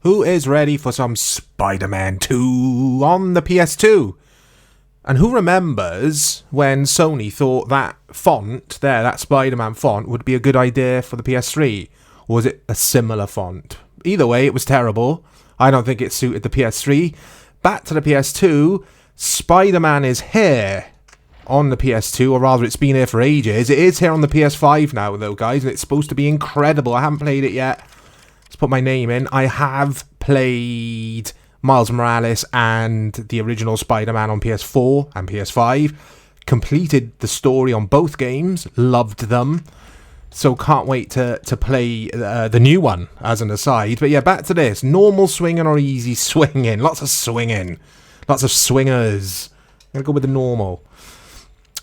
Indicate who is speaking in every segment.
Speaker 1: Who is ready for some Spider-Man 2 on the PS2? And who remembers when Sony thought that font there, that Spider-Man font, would be a good idea for the PS3? Or was it a similar font? Either way, it was terrible. I don't think it suited the PS3. Back to the PS2, Spider-Man is here on the PS2, or rather it's been here for ages. It is here on the PS5 now though, guys, and it's supposed to be incredible. I haven't played it yet. Let's put my name in. I have played Miles Morales and the original Spider-Man on PS4 and PS5. Completed the story on both games. Loved them. So can't wait to play the new one as an aside. But yeah, back to this. Normal swinging or easy swinging? Lots of swinging. Lots of swingers. I'm going to go with the normal.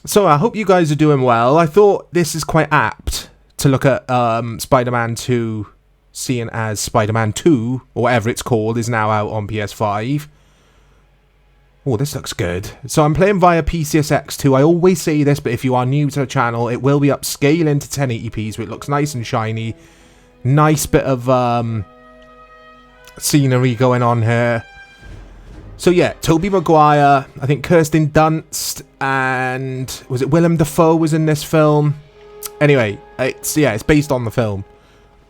Speaker 1: So I hope you guys are doing well. I thought this is quite apt to look at Spider-Man 2, seeing as Spider-Man 2, or whatever it's called, is now out on PS5. Oh, this looks good. So I'm playing via PCSX2. I always say this, but if you are new to the channel, it will be upscaling to 1080p, so it looks nice and shiny. Nice bit of scenery going on here. So yeah, Tobey Maguire, I think Kirsten Dunst, and was it Willem Dafoe was in this film? Anyway, it's based on the film.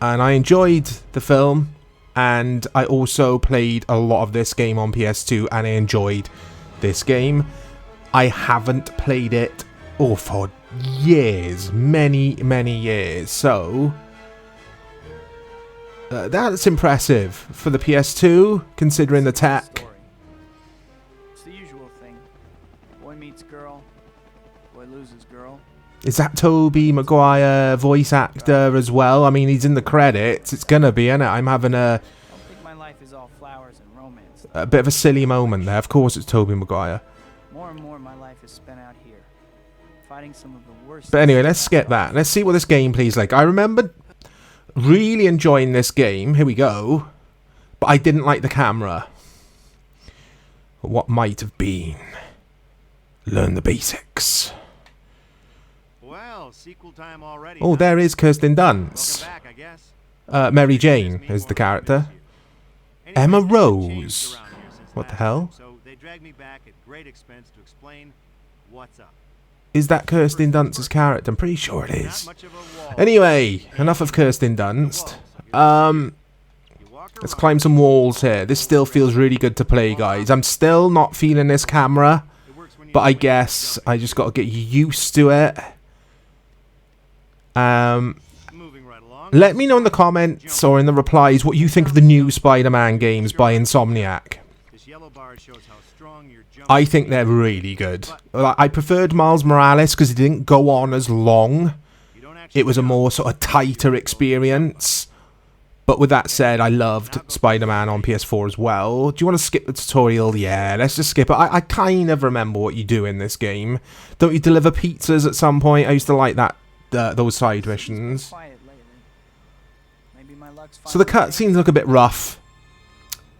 Speaker 1: And I enjoyed the film, and I also played a lot of this game on PS2, and I enjoyed this game. I haven't played it for years, many years, so that's impressive for the PS2, considering the tech.
Speaker 2: It's the usual thing. Boy meets girl, boy loses girl.
Speaker 1: Is that Tobey Maguire voice actor as well? I mean, he's in the credits. It's gonna be, innit? I'm having
Speaker 2: I don't think my life is all flowers and romance.
Speaker 1: a bit of a silly moment there. Of course it's Tobey Maguire.
Speaker 2: More and more my life is spent out here, fighting some of the worst.
Speaker 1: But anyway, let's skip that. Let's see what this gameplay's like. I remember really enjoying this game. Here we go. But I didn't like the camera. What might have been. Learn the basics.
Speaker 3: Well, sequel time already.
Speaker 1: Oh, there is Kirsten Dunst.
Speaker 3: Welcome back, I guess.
Speaker 1: Mary Jane is the character. Emma Rose. What the hell?
Speaker 3: So they dragged me back at great expense to explain what's up.
Speaker 1: Is that Kirsten Dunst's character? I'm pretty sure it is. Anyway, enough of Kirsten Dunst. Let's climb some walls here. This still feels really good to play, guys. I'm still not feeling this camera, but I guess I just got to get used to it. Let me know in the comments or in the replies what you think of the new Spider-Man games by Insomniac. I think they're really good. I preferred Miles Morales because it didn't go on as long. It was a more sort of tighter experience. But with that said, I loved Spider-Man on PS4 as well. Do you want to skip the tutorial? Yeah, let's just skip it. I kind of remember what you do in this game. Don't you deliver pizzas at some point? I used to like that. Those side missions. So the cutscenes look a bit rough.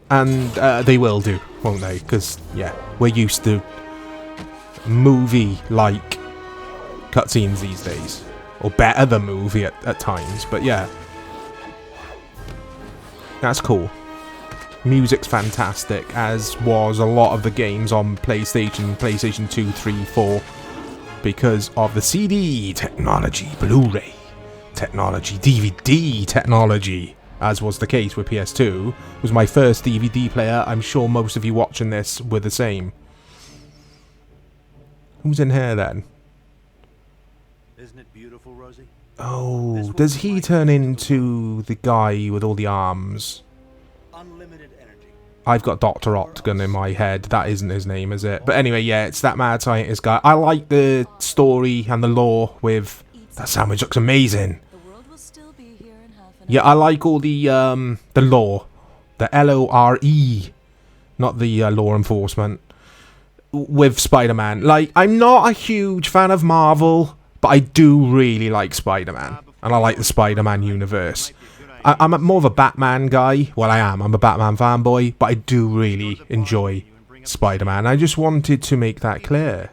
Speaker 1: And they will do, won't they? Because, yeah, we're used to movie-like cutscenes these days. Or better than movie at times, but yeah. That's cool. Music's fantastic, as was a lot of the games on PlayStation 2, 3, 4. Because of the CD technology, Blu-ray technology, DVD technology, as was the case with PS2. It was my first DVD player. I'm sure most of you watching this were the same. Who's in here then?
Speaker 3: Isn't it beautiful, Rosie?
Speaker 1: Oh, does he turn into the guy with all the arms?
Speaker 3: Unlimited energy.
Speaker 1: I've got Dr. Octagon in my head. That isn't his name, is it? But anyway, yeah, it's that mad scientist guy. I like the story and the lore with... That sandwich looks amazing. Yeah, I like all the lore. The L-O-R-E. Not the law enforcement. With Spider-Man. Like, I'm not a huge fan of Marvel, but I do really like Spider-Man. And I like the Spider-Man universe. I'm more of a Batman guy. Well, I am. I'm a Batman fanboy. But I do really enjoy Spider-Man. I just wanted to make that clear.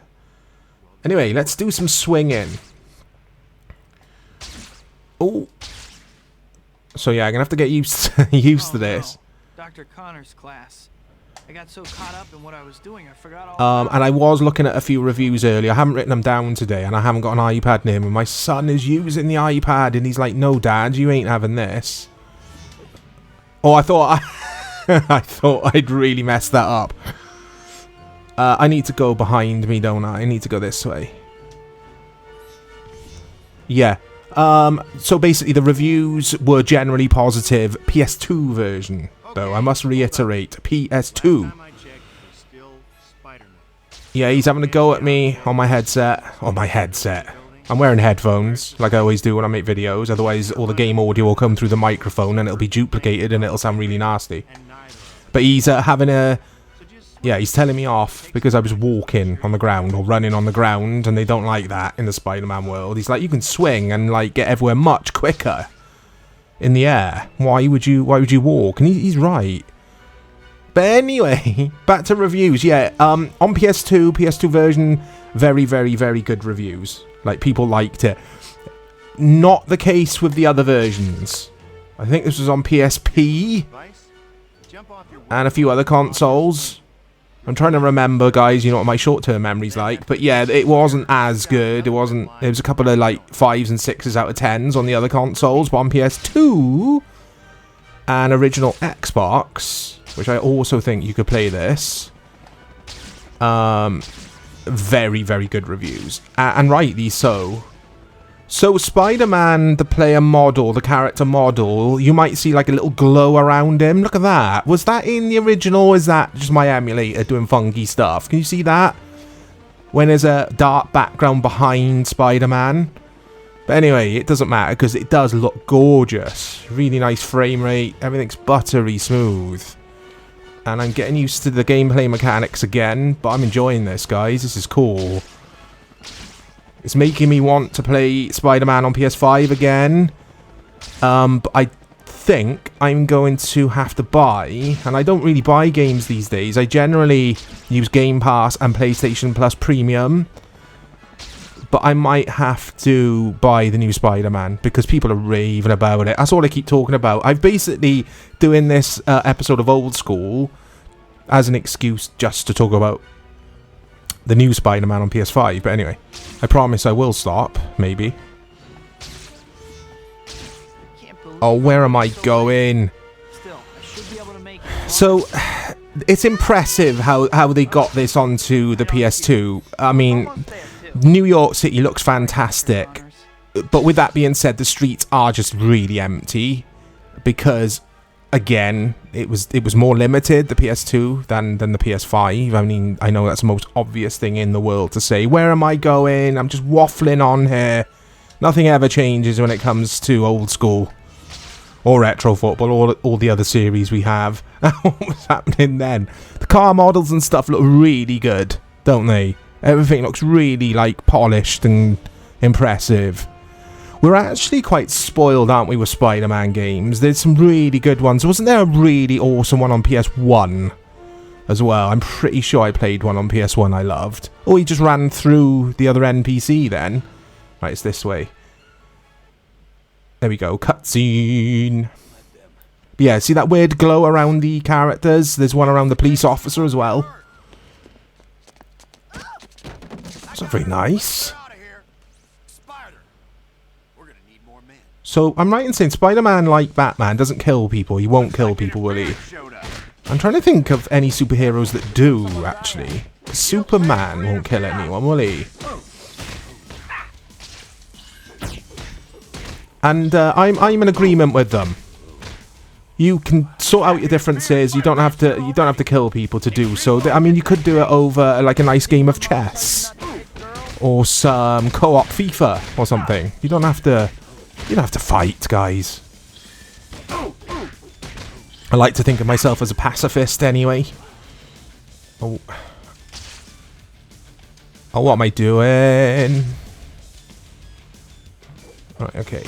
Speaker 1: Anyway, let's do some swinging. Oh. So yeah, I'm going to have to get used to this.
Speaker 2: Dr. Connor's class. I got so caught up in what I was doing, I forgot all about
Speaker 1: And I was looking at a few reviews earlier. I haven't written them down today, and I haven't got an iPad near me. My son is using the iPad, and he's like, "No, Dad, you ain't having this." Oh, I thought I thought I'd really messed that up. I need to go behind me, don't I? I need to go this way. Yeah. So basically, the reviews were generally positive. PS2 version, though. I must reiterate, PS2. Yeah, he's having a go at me on my headset. On my headset. I'm wearing headphones, like I always do when I make videos. Otherwise, all the game audio will come through the microphone and it'll be duplicated and it'll sound really nasty. But he's having a... Yeah, he's telling me off because I was walking on the ground or running on the ground, and they don't like that in the Spider-Man world. He's like, you can swing and like get everywhere much quicker in the air. Why would you walk? And he's right. But anyway, back to reviews. Yeah, on PS2 version, very, very, very good reviews. Like, people liked it. Not the case with the other versions. I think this was on PSP and a few other consoles. I'm trying to remember, guys, you know what my short-term memory's like. But yeah, it wasn't as good. It was a couple of like 5s and 6s out of 10s on the other consoles. But on PS2 and original Xbox, which I also think you could play this, very, very good reviews. And rightly so. So Spider-Man, the player model, the character model, you might see like a little glow around him. Look at that. Was that in the original, or is that just my emulator doing funky stuff? Can you see that? When there's a dark background behind Spider-Man. But anyway, it doesn't matter because it does look gorgeous. Really nice frame rate. Everything's buttery smooth. And I'm getting used to the gameplay mechanics again. But I'm enjoying this, guys. This is cool. It's making me want to play Spider-Man on PS5 again. But I think I'm going to have to buy... And I don't really buy games these days. I generally use Game Pass and PlayStation Plus Premium. But I might have to buy the new Spider-Man because people are raving about it. That's all I keep talking about. I'm basically doing this episode of Old School as an excuse just to talk about the new Spider-Man on PS5. But anyway, I promise I will stop, maybe. Oh, where am I going? So, it's impressive how they got this onto the PS2. I mean, New York City looks fantastic. But with that being said, the streets are just really empty. Because, again, it was more limited, the PS2, than the PS5. I mean, I know that's the most obvious thing in the world to say. Where am I going? I'm just waffling on here. Nothing ever changes when it comes to Old School. Or retro football, or all the other series we have. What was happening then? The car models and stuff look really good, don't they? Everything looks really, like, polished and impressive. We're actually quite spoiled, aren't we, with Spider-Man games? There's some really good ones. Wasn't there a really awesome one on PS1 as well? I'm pretty sure I played one on PS1 I loved. Oh, he just ran through the other NPC then. Right, it's this way. There we go, cutscene. Yeah, see that weird glow around the characters? There's one around the police officer as well. That's not very nice. So, I'm right in saying Spider-Man, like Batman, doesn't kill people. He won't kill people, will he? I'm trying to think of any superheroes that do, actually. Superman won't kill anyone, will he? And I'm in agreement with them. You can sort out your differences. You don't have to kill people to do so. I mean, you could do it over like a nice game of chess, or some co-op FIFA or something. You don't have to fight, guys. I like to think of myself as a pacifist, anyway. Oh, what am I doing? Right, okay.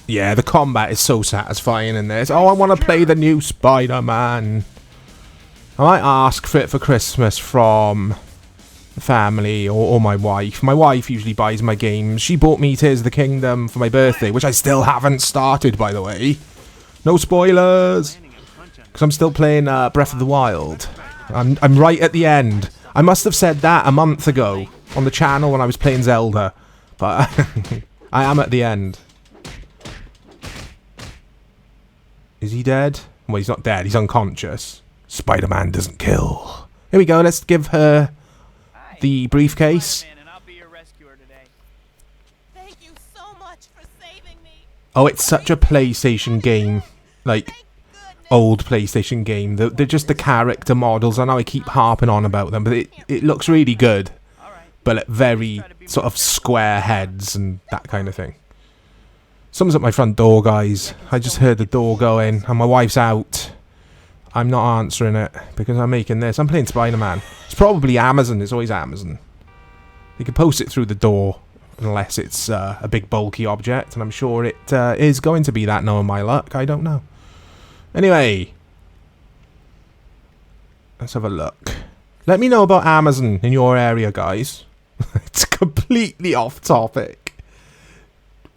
Speaker 1: Yeah, the combat is so satisfying in this. Oh, I want to play the new Spider-Man. I might ask for it for Christmas from the family or my wife. My wife usually buys my games. She bought me Tears of the Kingdom for my birthday, which I still haven't started, by the way. No spoilers. Because I'm still playing Breath of the Wild. I'm right at the end. I must have said that a month ago on the channel when I was playing Zelda. But I am at the end. Is he dead? Well, he's not dead. He's unconscious. Spider-Man doesn't kill. Here we go. Let's give her the briefcase.
Speaker 4: Thank you so much for saving me.
Speaker 1: Oh, it's such a PlayStation game. Like, old PlayStation game. They're just the character models. I know I keep harping on about them, but it looks really good. But very sort of square heads and that kind of thing. Someone's at my front door, guys. I just heard the door going, and my wife's out. I'm not answering it because I'm making this. I'm playing Spider-Man. It's probably Amazon. It's always Amazon. You can post it through the door unless it's a big bulky object, and I'm sure it is going to be that, knowing my luck. I don't know. Anyway, let's have a look. Let me know about Amazon in your area, guys. It's completely off topic.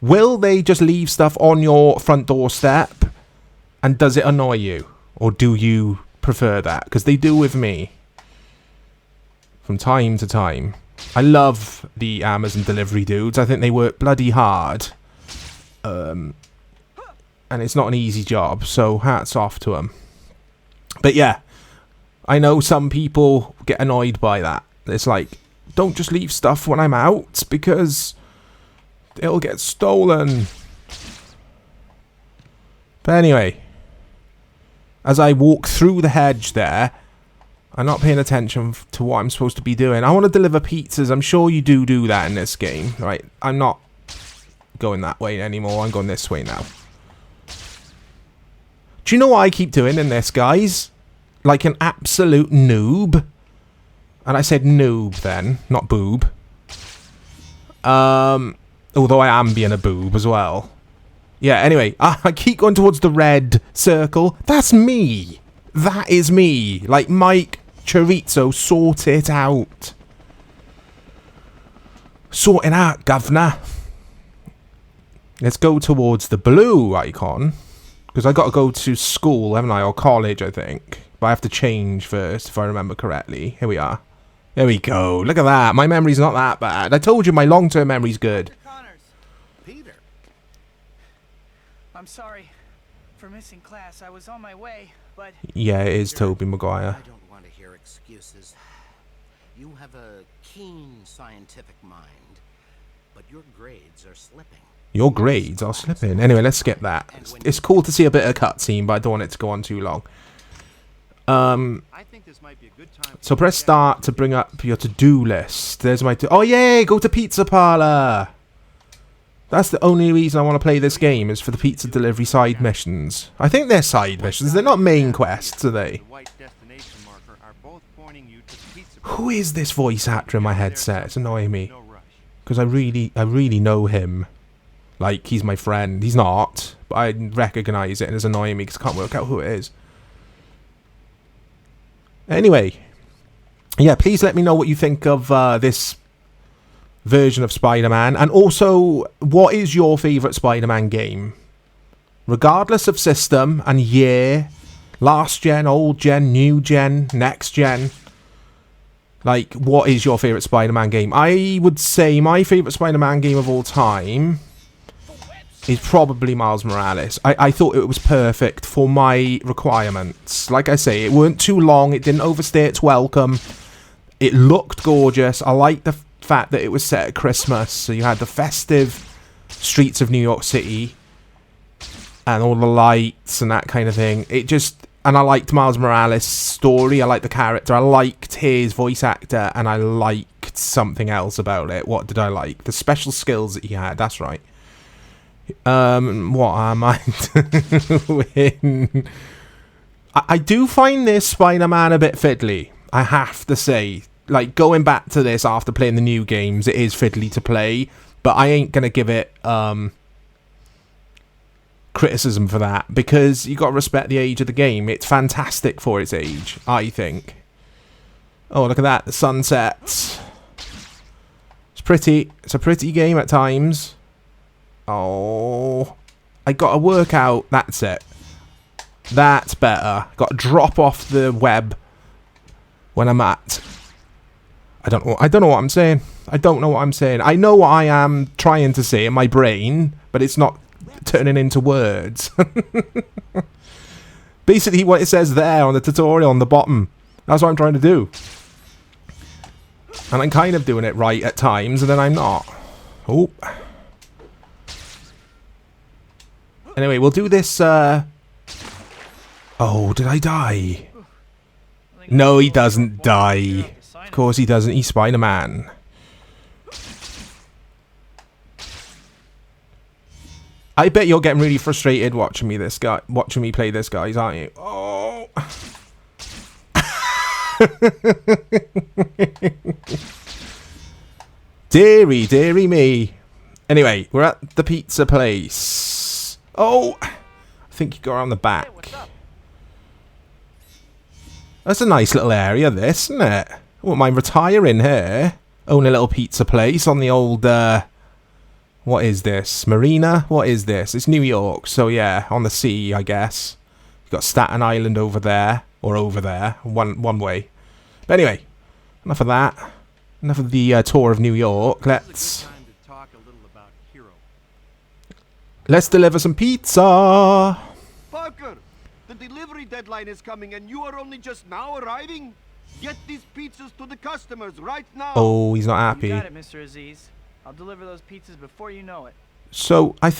Speaker 1: Will they just leave stuff on your front doorstep? And does it annoy you? Or do you prefer that? Because they do with me. From time to time. I love the Amazon delivery dudes. I think they work bloody hard. And it's not an easy job. So hats off to them. But yeah. I know some people get annoyed by that. It's like, don't just leave stuff when I'm out. Because it'll get stolen. But anyway. As I walk through the hedge there, I'm not paying attention to what I'm supposed to be doing. I want to deliver pizzas. I'm sure you do that in this game, right? I'm not going that way anymore. I'm going this way now. Do you know what I keep doing in this, guys? Like an absolute noob. And I said noob then, not boob. Although I am being a boob as well. Yeah, anyway, I keep going towards the red circle. That's me. That is me. Like Mike Chorizo, sort it out. Sort it out, governor. Let's go towards the blue icon. Because I got to go to school, haven't I? Or college, I think. But I have to change first, if I remember correctly. Here we are. There we go. Look at that. My memory's not that bad. I told you my long-term memory's good.
Speaker 3: Peter.
Speaker 2: I'm sorry for missing class. I was on my way, but...
Speaker 1: Yeah, it is Tobey Maguire.
Speaker 5: I don't want to hear excuses. You have a keen scientific mind, but your grades are slipping.
Speaker 1: Your grades are slipping. Anyway, let's skip that. It's cool to see a bit of cutscene, but I don't want it to go on too long.
Speaker 3: I think this might be a good time.
Speaker 1: So press start to bring up your to-do list. There's my... Oh, yay! Go to Pizza Parlor! That's the only reason I want to play this game, is for the pizza delivery side missions. I think they're side missions. They're not main quests, are they?
Speaker 3: The white destination marker are both pointing you to the pizza.
Speaker 1: Who is this voice actor in my headset? It's annoying me.
Speaker 3: No rush.
Speaker 1: Because I really know him. Like, he's my friend. He's not. But I recognise it, and it's annoying me because I can't work out who it is. Anyway. Yeah, please let me know what you think of this version of Spider-Man. And also, what is your favourite Spider-Man game? Regardless of system and year. Last gen, old gen, new gen, next gen. Like, what is your favourite Spider-Man game? I would say my favourite Spider-Man game of all time is probably Miles Morales. I thought it was perfect for my requirements. Like I say, it weren't too long. It didn't overstay its welcome. It looked gorgeous. I liked the fact that it was set at Christmas. So you had the festive streets of New York City. And all the lights and that kind of thing. It just... And I liked Miles Morales' story. I liked the character. I liked his voice actor. And I liked something else about it. What did I like? The special skills that he had. That's right. What am I doing? I do find this Spider-Man a bit fiddly. I have to say. Like, going back to this after playing the new games, it is fiddly to play. But I ain't going to give it criticism for that. Because you got to respect the age of the game. It's fantastic for its age, I think. Oh, look at that. The sunsets. It's pretty. It's a pretty game at times. Oh, I got a workout. That's it. That's better. Got to drop off the web when I'm at. I don't know what I'm saying. I don't know what I'm saying. I know what I am trying to say in my brain, but it's not turning into words. Basically, what it says there on the tutorial on the bottom. That's what I'm trying to do. And I'm kind of doing it right at times, and then I'm not. Oh. Anyway, we'll do this, Oh, did I die? No, he doesn't die. Of course he doesn't. He's Spider-Man. I bet you're getting really frustrated watching me play this, guys, aren't you? Oh. Deary me. Anyway, we're at the pizza place. Oh, I think you go around the back. That's a nice little area, this, isn't it? I wouldn't mind retiring here. Own a little pizza place on the old, what is this? Marina? What is this? It's New York, so yeah, on the sea, I guess. You've got Staten Island over there, or over there, one way. But anyway, enough of that. Enough of the tour of New York. Let's deliver some pizza.
Speaker 6: Parker, the delivery deadline is coming and you are only just now arriving? Get these pizzas to the customers right now.
Speaker 1: Oh, he's not happy.
Speaker 2: You got it, Mr. Aziz. I'll deliver those pizzas before you know it.
Speaker 1: So, I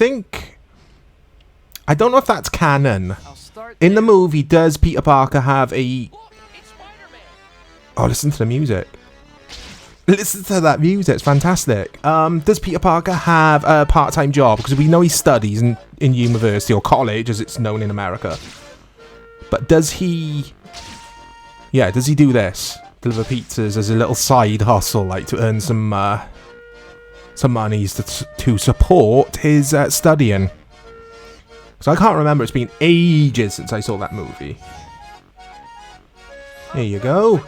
Speaker 1: don't know if that's canon. In the movie, does Peter Parker have a... Oh, listen to the music. Listen to that music, it's fantastic. Does Peter Parker have a part-time job? Because we know he studies in university, or college, as it's known in America. But does he... Yeah, does he do this? Deliver pizzas as a little side hustle, like to earn some monies to support his studying. So I can't remember, it's been ages since I saw that movie. Here you go.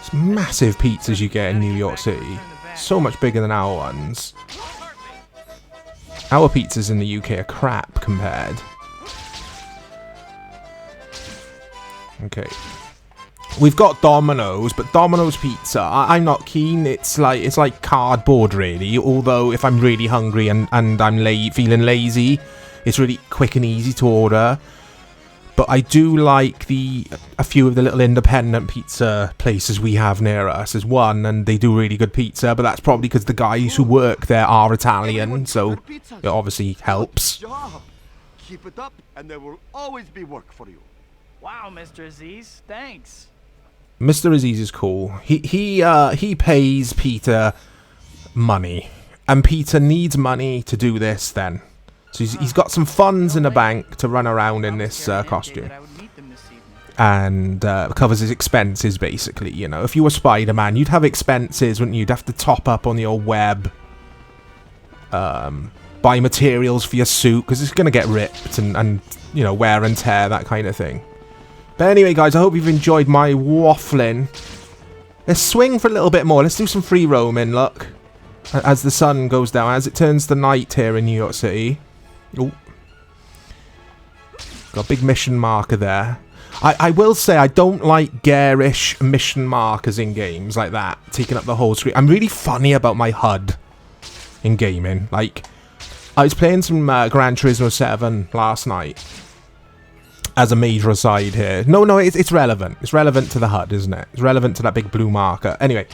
Speaker 1: It's massive pizzas you get in New York City. So much bigger than our ones. Our pizzas in the UK are crap compared. Okay. We've got Domino's, but Domino's pizza, I'm not keen. It's like cardboard, really. Although, if I'm really hungry and I'm feeling lazy, it's really quick and easy to order. But I do like a few of the little independent pizza places we have near us. There's one, and they do really good pizza, but that's probably because the guys who work there are Italian, so it obviously helps.
Speaker 6: Keep it up, and there will always be work for you.
Speaker 2: Wow, Mr. Aziz, thanks.
Speaker 1: Mr. Aziz is cool. He pays Peter money, and Peter needs money to do this then. So he's got some funds in the bank to run around in this costume. And covers his expenses, basically, you know. If you were Spider-Man, you'd have expenses, wouldn't you? You'd have to top up on the old web. Buy materials for your suit, because it's going to get ripped and, you know, wear and tear, that kind of thing. But anyway, guys, I hope you've enjoyed my waffling. Let's swing for a little bit more. Let's do some free roaming, look. As the sun goes down, as it turns to night here in New York City. Oh. Got a big mission marker there. I will say I don't like garish mission markers in games like that, taking up the whole screen. I'm really funny about my HUD in gaming. Like, I was playing some Gran Turismo 7 last night. As a major aside here. No, it's relevant. It's relevant to the HUD, isn't it? It's relevant to that big blue marker. Anyway,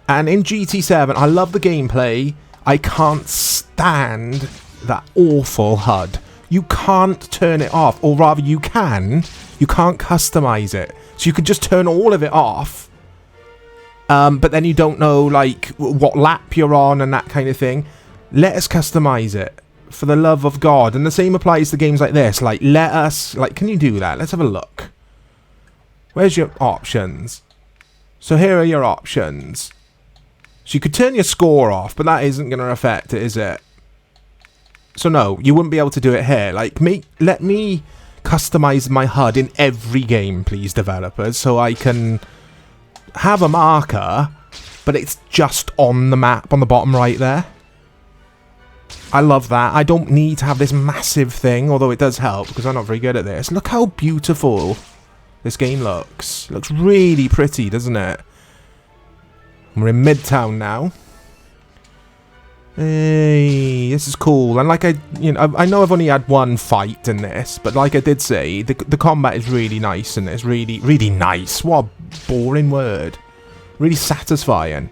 Speaker 1: and in GT7, I love the gameplay. I can't stand that awful HUD. You can't turn it off, or rather you can. You can't customize it. So you can just turn all of it off. But then you don't know, like, what lap you're on and that kind of thing. Let us customize it. For the love of God. And the same applies to games like this. Like, let us... Like, can you do that? Let's have a look. Where's your options? So here are your options. So you could turn your score off, but that isn't going to affect it, is it? So no, you wouldn't be able to do it here. Like, let me customize my HUD in every game, please, developers. So I can have a marker, but it's just on the map on the bottom right there. I love that. I don't need to have this massive thing, although it does help because I'm not very good at this. Look how beautiful this game looks. It looks really pretty, doesn't it? We're in Midtown now. Hey, this is cool. And like I know I've only had one fight in this, but like I did say, the combat is really nice and it's really, really nice. What a boring word. Really satisfying.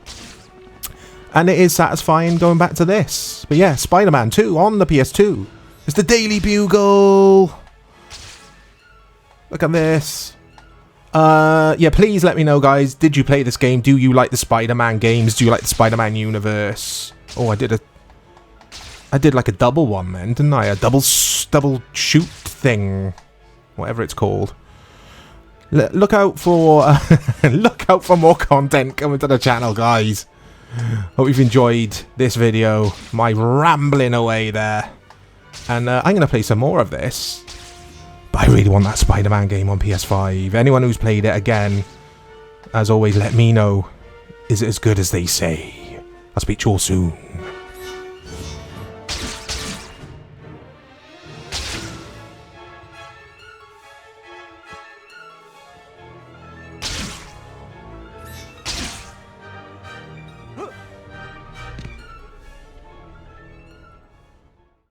Speaker 1: And it is satisfying going back to this. But yeah, Spider-Man 2 on the PS2. It's the Daily Bugle. Look at this. Yeah, please let me know, guys. Did you play this game? Do you like the Spider-Man games? Do you like the Spider-Man universe? Oh, I did like a double one then, didn't I? A double shoot thing, whatever it's called. Look out for look out for more content coming to the channel, guys. Hope you've enjoyed this video, my rambling away there, and I'm gonna play some more of this. But I really want that Spider-Man game on PS5. Anyone who's played it, again, as always, let me know. Is it as good as they say? I'll speak to you all soon.